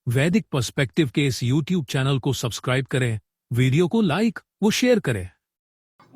वैदिक पर्सपेक्टिव के इस YouTube चैनल को सब्सक्राइब करें, वीडियो को लाइक व शेयर करें।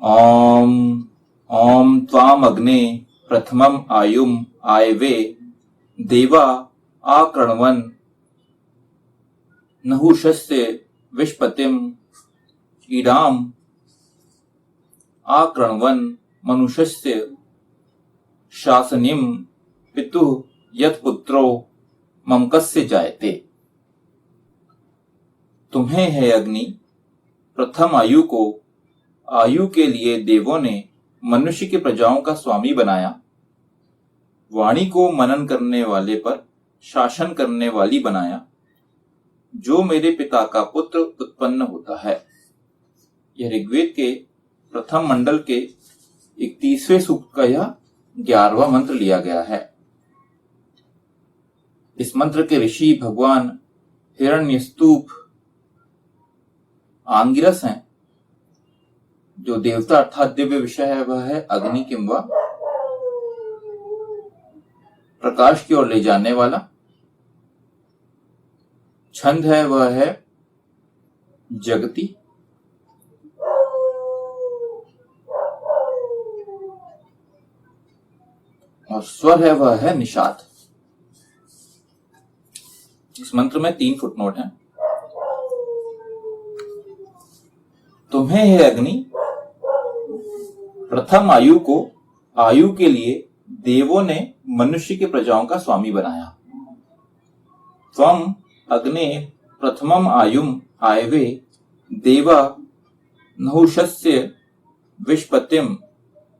ॐ ॐ त्वामग्ने प्रथमम् आयुम् आयवे देवा आकृण्वन् नहुषस्य विष्पतिम् इडाम् आकृण्वन् मनुष्यस्य शासनिम् पितुः यत्पुत्रो ममकस्य जायते। तुम्हें है अग्नि, प्रथम आयु को आयु के लिए देवों ने मनुष्य की प्रजाओं का स्वामी बनाया, वाणी को मनन करने वाले पर शासन करने वाली बनाया, जो मेरे पिता का पुत्र उत्पन्न होता है। यह ऋग्वेद के प्रथम मंडल के 31वें सूक्त का यह 11वां मंत्र लिया गया है। इस मंत्र के ऋषि भगवान हिरण्यस्तूप आंगिरस हैं। जो देवता अर्थात दिव्य विषय है वह है अग्नि किंवा प्रकाश की ओर ले जाने वाला। छंद है वह है जगति। और स्वर है वह है निषाद। इस मंत्र में 3 फुटनोट हैं। तुम्हें है अग्नि, प्रथम आयु को आयु के लिए देवों ने मनुष्य की प्रजाओं का स्वामी बनाया। त्वम अग्ने प्रथमम आयुम आयवे देवा नहुषस्य विष्पतिम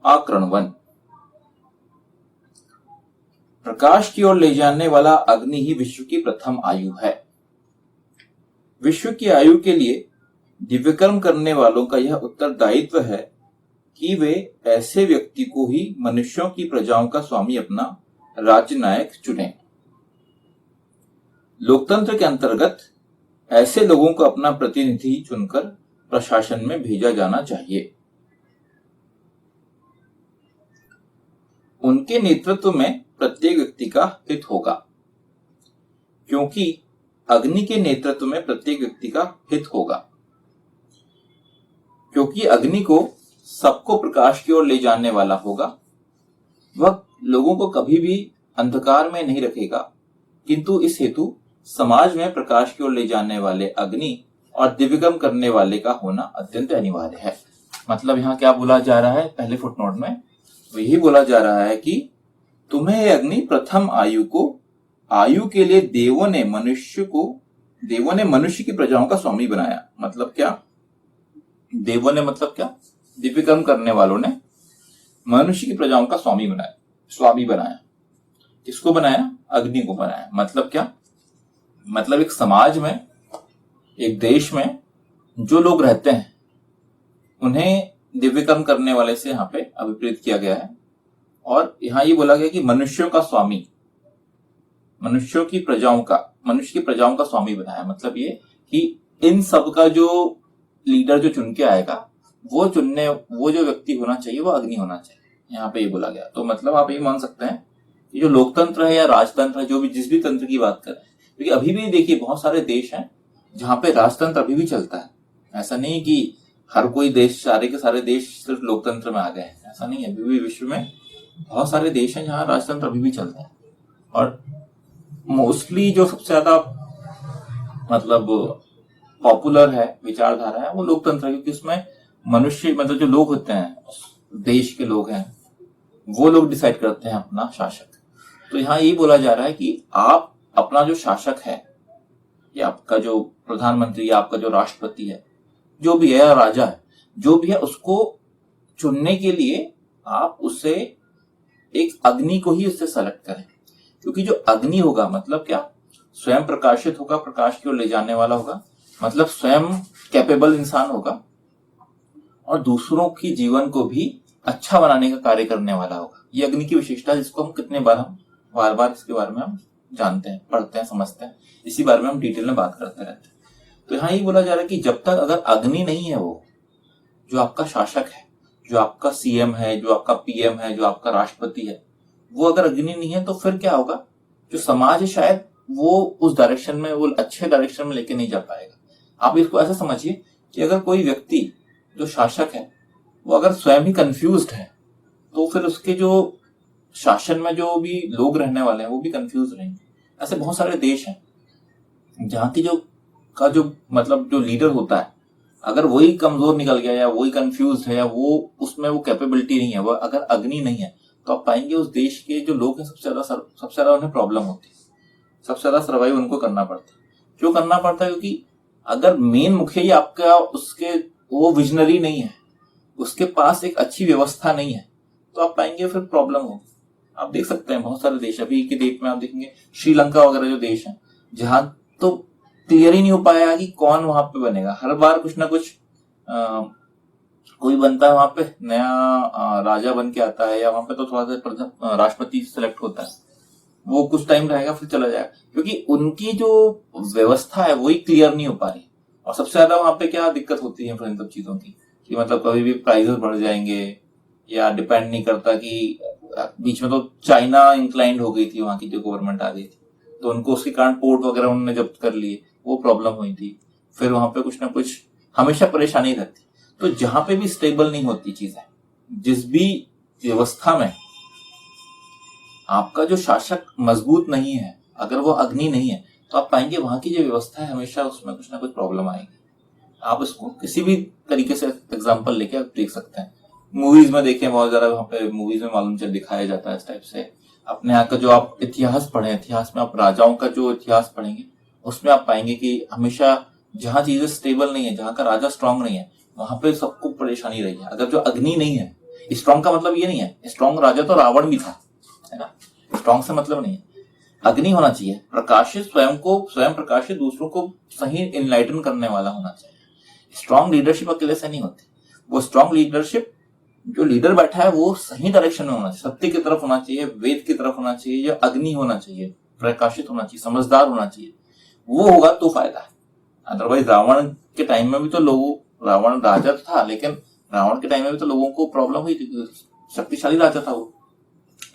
आकृण्वन्। प्रकाश की ओर ले जाने वाला अग्नि ही विश्व की प्रथम आयु है। विश्व की आयु के लिए दिव्यकर्म करने वालों का यह उत्तरदायित्व है कि वे ऐसे व्यक्ति को ही मनुष्यों की प्रजाओं का स्वामी अपना राज्य नायक चुनें। लोकतंत्र के अंतर्गत ऐसे लोगों को अपना प्रतिनिधि चुनकर प्रशासन में भेजा जाना चाहिए। उनके नेतृत्व में प्रत्येक व्यक्ति का हित होगा, क्योंकि अग्नि के नेतृत्व में प्रत्येक व्यक्ति का हित होगा। क्योंकि अग्नि को सबको प्रकाश की ओर ले जाने वाला होगा, वह लोगों को कभी भी अंधकार में नहीं रखेगा, किंतु इस हेतु समाज में प्रकाश की ओर ले जाने वाले अग्नि और दिव्यकर्म करने वाले का होना अत्यंत अनिवार्य है। मतलब यहाँ क्या बोला जा रहा है पहले फुटनोट में, वो यही बोला जा रहा है कि तुम्हें अग्नि प्रथम आयु को आयु के लिए देवों ने मनुष्य की प्रजाओं का स्वामी बनाया। मतलब क्या? देवों ने मतलब क्या? दिव्यकर्म करने वालों ने मनुष्य की प्रजाओं का स्वामी बनाया। किसको बनाया? अग्नि को बनाया। मतलब क्या? मतलब एक समाज में, एक देश में जो लोग रहते हैं उन्हें दिव्यकर्म करने वाले से यहाँ पे अभिप्रेत किया गया है। और यहाँ ये बोला गया कि मनुष्य की प्रजाओं का स्वामी बनाया। मतलब ये कि इन सब का जो लीडर जो चुन के आएगा, वो जो व्यक्ति होना चाहिए वो अग्नि होना चाहिए। यहाँ पे ये बोला गया। तो मतलब आप ये मान सकते हैं कि जो लोकतंत्र है या राजतंत्र है, जो भी जिस भी तंत्र की बात करें, क्योंकि अभी भी देखिए बहुत सारे देश हैं जहाँ पे राजतंत्र अभी भी चलता है। ऐसा नहीं कि हर कोई देश, सारे के सारे देश सिर्फ लोकतंत्र में आ गए हैं, ऐसा नहीं है। अभी भी विश्व में बहुत सारे देश हैं जहाँ राजतंत्र अभी भी चलता है। और मोस्टली जो सबसे ज्यादा मतलब पॉपुलर है, विचारधारा है, वो लोकतंत्र है। क्योंकि उसमें मनुष्य मतलब जो लोग होते हैं, देश के लोग हैं, वो लोग डिसाइड करते हैं अपना शासक। तो यहाँ यही बोला जा रहा है कि आप अपना जो शासक है, या आपका जो प्रधानमंत्री या आपका जो राष्ट्रपति है, जो भी है, या राजा है, जो भी है, उसको चुनने के लिए आप उससे एक अग्नि को ही उससे सेलेक्ट करें। क्योंकि जो अग्नि होगा मतलब क्या? स्वयं प्रकाशित होगा, प्रकाश की ओर ले जाने वाला होगा, मतलब स्वयं कैपेबल इंसान होगा, और दूसरों की जीवन को भी अच्छा बनाने का कार्य करने वाला होगा। ये अग्नि की विशेषता है, जिसको हम बार बार इसके बारे में हम जानते हैं, पढ़ते हैं, समझते हैं। इसी बारे में हम डिटेल में बात करते रहते हैं। तो यहाँ ये बोला जा रहा है कि जब तक अगर अग्नि नहीं है, वो जो आपका शासक है, जो आपका सीएम है, जो आपका पीएम है, जो आपका राष्ट्रपति है, वो अगर अग्नि नहीं है, तो फिर क्या होगा? जो समाज है शायद वो उस डायरेक्शन में, वो अच्छे डायरेक्शन में लेके नहीं जा पाएगा। आप इसको ऐसा समझिए कि अगर कोई व्यक्ति जो शासक है वो अगर स्वयं ही कंफ्यूज्ड है तो फिर उसके जो शासन में जो भी लोग रहने वाले हैं वो भी कंफ्यूज रहेंगे। ऐसे बहुत सारे देश हैं जहाँ की जो मतलब जो लीडर होता है, अगर वही कमजोर निकल गया या वही कंफ्यूज है या वो उसमें वो कैपेबिलिटी नहीं है, वो अगर अग्नि नहीं है, तो आप पाएंगे उस देश के जो लोग हैं सबसे ज्यादा उन्हें प्रॉब्लम होती है, सबसे ज्यादा सर्वाइव उनको करना पड़ता है। क्यों करना पड़ता है? क्योंकि अगर मेन मुखिया ही आपका उसके वो विजनरी नहीं है, उसके पास एक अच्छी व्यवस्था नहीं है, तो आप पाएंगे फिर प्रॉब्लम होगी। आप देख सकते हैं बहुत सारे देश, अभी के डेट में आप देखेंगे श्रीलंका वगैरह जो देश है, जहां तो क्लियर ही नहीं हो पाया कि कौन वहां पे बनेगा। हर बार कुछ ना कुछ कोई बनता है वहां पे, नया राजा बन के आता है, या वहां पे तो थोड़ा सा राष्ट्रपति सिलेक्ट होता है, वो कुछ टाइम रहेगा फिर चला जाएगा, क्योंकि उनकी जो व्यवस्था है वही क्लियर नहीं हो पा रही। और सबसे ज्यादा वहां पे क्या दिक्कत होती है फिर इन सब चीजों की, कि मतलब कभी भी प्राइसेस बढ़ जाएंगे, या डिपेंड नहीं करता कि बीच में तो चाइना इंक्लाइंड हो गई थी, वहां की जो गवर्नमेंट आ गई थी, तो उनको उसके कारण पोर्ट वगैरह उन्होंने जब्त कर लिए, वो प्रॉब्लम हुई थी। फिर वहां पे कुछ ना कुछ हमेशा परेशानी रहती। तो जहां पे भी स्टेबल नहीं होती चीजें, जिस भी व्यवस्था में आपका जो शासक मजबूत नहीं है, अगर वो अग्नि नहीं है, तो आप पाएंगे वहां की जो व्यवस्था है हमेशा उसमें कुछ ना कुछ प्रॉब्लम आएगी। आप इसको किसी भी तरीके से एग्जाम्पल लेके आप देख सकते हैं। मूवीज में देखें, बहुत ज्यादा वहां पे मूवीज में मालूम चल दिखाया जाता है इस टाइप से। अपने यहाँ का जो आप इतिहास पढ़े, इतिहास में आप राजाओं का जो इतिहास पढ़ेंगे, उसमें आप पाएंगे कि हमेशा जहां चीजें स्टेबल नहीं है, जहां का राजा स्ट्रांग नहीं है, वहां पे सबको परेशानी रही है। अगर जो अग्नि नहीं है, स्ट्रांग का मतलब ये नहीं है स्ट्रांग राजा तो रावण भी था, है ना, स्ट्रांग से मतलब नहीं है। अग्नि होना चाहिए प्रकाशित, स्वयं प्रकाशित, दूसरों को सही इनलाइटन करने वाला होना चाहिए। स्ट्रांग लीडरशिप अकेले से नहीं होती। वो स्ट्रांग लीडरशिप, जो लीडर बैठा है वो सही डायरेक्शन में होना चाहिए, सत्य की तरफ होना चाहिए, वेद की तरफ होना चाहिए, या अग्नि होना चाहिए, प्रकाशित होना चाहिए, समझदार होना चाहिए। वो होगा तो फायदा है। अदरवाइज रावण के टाइम में भी तो रावण राजा था, लेकिन रावण के टाइम में भी तो लोगों को प्रॉब्लम हुई थी, शक्तिशाली राजा था वो,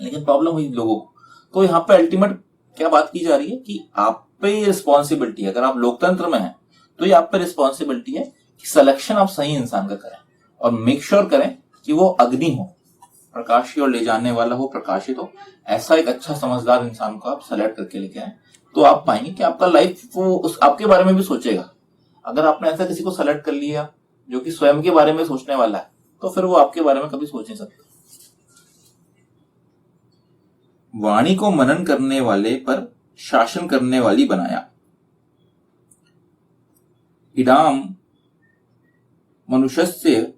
लेकिन प्रॉब्लम हुई लोगों को। तो यहाँ पे अल्टीमेट क्या बात की जा रही है कि आप पे रिस्पॉन्सिबिलिटी है, अगर आप लोकतंत्र में हैं तो ये आप पे रिस्पॉन्सिबिलिटी है कि सिलेक्शन आप सही इंसान का करें, और मेक श्योर करें कि वो अग्नि हो, प्रकाश की ओर ले जाने वाला हो, प्रकाशित हो। ऐसा एक अच्छा समझदार इंसान को आप सेलेक्ट करके लेके आए, तो आप पाएंगे कि आपका लाइफ वो उस आपके बारे में भी सोचेगा। अगर आपने ऐसा किसी को सेलेक्ट कर लिया जो कि स्वयं के बारे में सोचने वाला है, तो फिर वो आपके बारे में कभी सोच नहीं सकता। वाणी को मनन करने वाले पर शासन करने वाली बनाया। इडाम मनुष्यस्य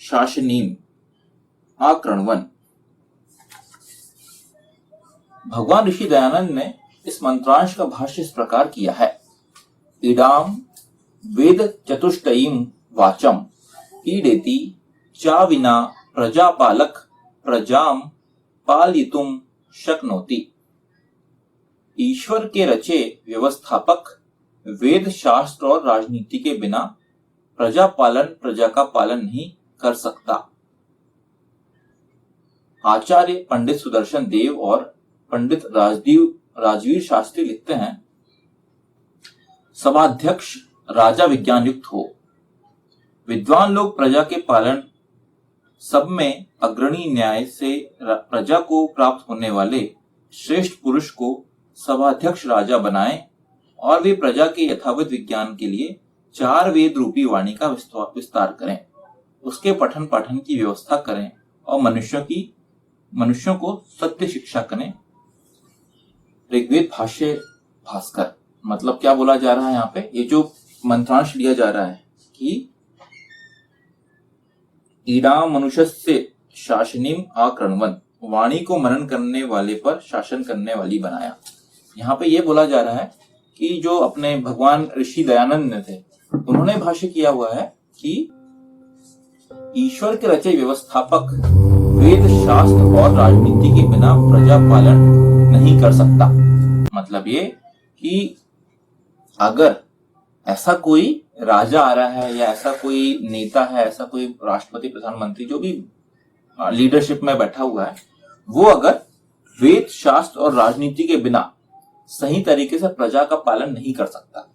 शासनीम आकृण्वन्। भगवान ऋषि दयानंद ने इस मंत्रांश का भाष्य इस प्रकार किया है। इडाम वेद चतुष्टयीम वाचम ईडेति चा विना प्रजापालक प्रजाम पालितुम शक्नोति। ईश्वर के रचे व्यवस्थापक वेद शास्त्र और राजनीति के बिना प्रजा का पालन नहीं कर सकता। आचार्य पंडित सुदर्शन देव और पंडित राजवीर शास्त्री लिखते हैं, सभाध्यक्ष राजा विज्ञान युक्त हो। विद्वान लोग प्रजा के पालन सब में अग्रणी न्याय से प्रजा को प्राप्त होने वाले श्रेष्ठ पुरुष को सभाध्यक्ष राजा बनाएं, और वे प्रजा के यथावत विज्ञान के लिए 4 वेद रूपी वाणी का विस्तार करें, उसके पठन पाठन की व्यवस्था करें, और मनुष्यों को सत्य शिक्षा करें। ऋग्वेद भाष्य भास्कर। मतलब क्या बोला जा रहा है यहाँ पे, ये जो मंत्रांश लिया जा रहा है कि ईडा मनुष्य से शासनीम आकृण्वन्, वाणी को मनन करने वाले पर शासन करने वाली बनाया। यहाँ पे ये बोला जा रहा है कि जो अपने भगवान ऋषि दयानंद ने थे, उन्होंने भाष्य किया हुआ है कि ईश्वर के रचे व्यवस्थापक वेद शास्त्र और राजनीति के बिना प्रजा पालन नहीं कर सकता। मतलब ये कि अगर ऐसा कोई राजा आ रहा है, या ऐसा कोई नेता है, ऐसा कोई राष्ट्रपति प्रधानमंत्री जो भी लीडरशिप में बैठा हुआ है, वो अगर वेद शास्त्र और राजनीति के बिना सही तरीके से प्रजा का पालन नहीं कर सकता।